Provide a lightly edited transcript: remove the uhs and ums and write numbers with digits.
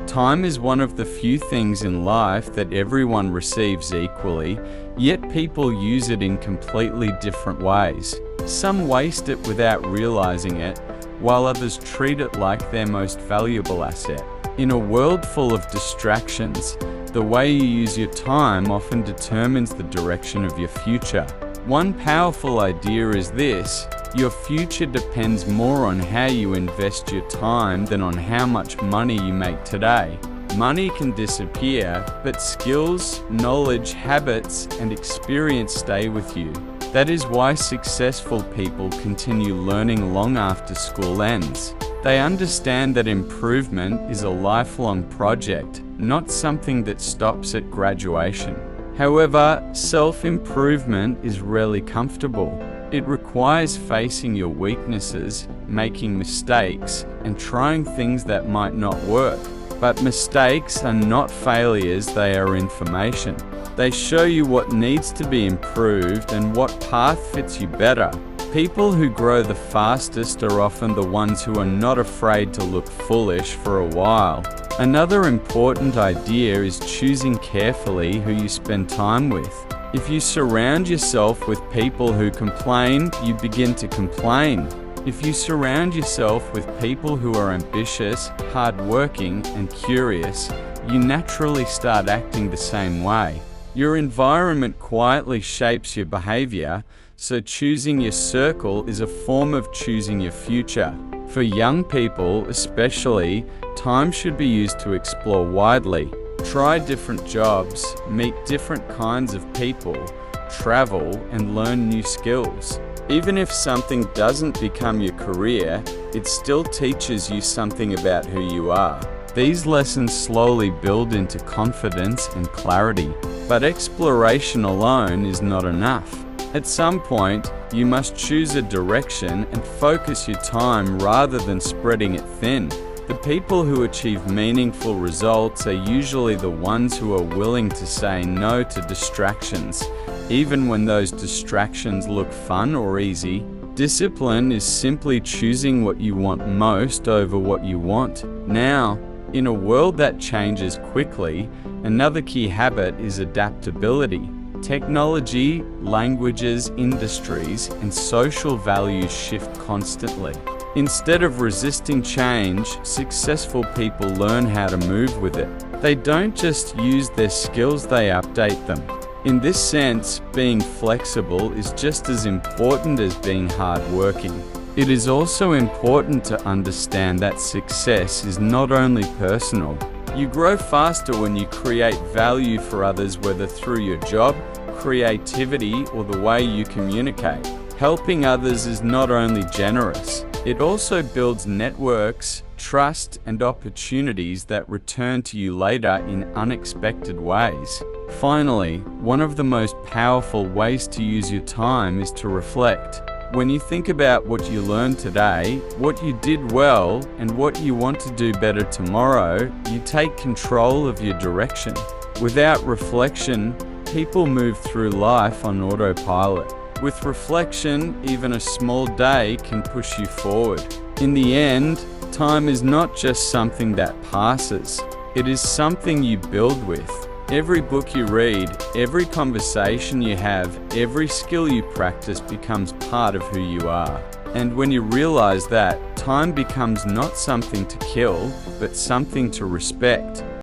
Time is one of the few things in life that everyone receives equally, yet people use it in completely different ways. Some waste it without realizing it, while others treat it like their most valuable asset. In a world full of distractions, the way you use your time often determines the direction of your future. One powerful idea is this: your future depends more on how you invest your time than on how much money you make today. Money can disappear, but skills, knowledge, habits, and experience stay with you. That is why successful people continue learning long after school ends. They understand that improvement is a lifelong project, not something that stops at graduation. However, self-improvement is rarely comfortable. It requires facing your weaknesses, making mistakes, and trying things that might not work. But mistakes are not failures, they are information. They show you what needs to be improved and what path fits you better. People who grow the fastest are often the ones who are not afraid to look foolish for a while. Another important idea is choosing carefully who you spend time with. If you surround yourself with people who complain, you begin to complain. If you surround yourself with people who are ambitious, hardworking, and curious, you naturally start acting the same way. Your environment quietly shapes your behavior, so choosing your circle is a form of choosing your future. For young people especially, time should be used to explore widely. Try different jobs, meet different kinds of people, travel, and learn new skills. Even if something doesn't become your career, it still teaches you something about who you are. These lessons slowly build into confidence and clarity. But exploration alone is not enough. At some point, you must choose a direction and focus your time rather than spreading it thin. The people who achieve meaningful results are usually the ones who are willing to say no to distractions, even when those distractions look fun or easy. Discipline is simply choosing what you want most over what you want now. In a world that changes quickly, another key habit is adaptability. Technology, languages, industries, and social values shift constantly. Instead of resisting change, successful people learn how to move with it. They don't just use their skills, they update them. In this sense, being flexible is just as important as being hardworking. It is also important to understand that success is not only personal. You grow faster when you create value for others, whether through your job, creativity, or the way you communicate. Helping others is not only generous, it also builds networks, trust, and opportunities that return to you later in unexpected ways. Finally, one of the most powerful ways to use your time is to reflect. When you think about what you learned today, what you did well, and what you want to do better tomorrow, you take control of your direction. Without reflection, people move through life on autopilot. With reflection, even a small day can push you forward. In the end, time is not just something that passes. It is something you build with. Every book you read, every conversation you have, every skill you practice becomes part of who you are. And when you realize that, time becomes not something to kill, but something to respect.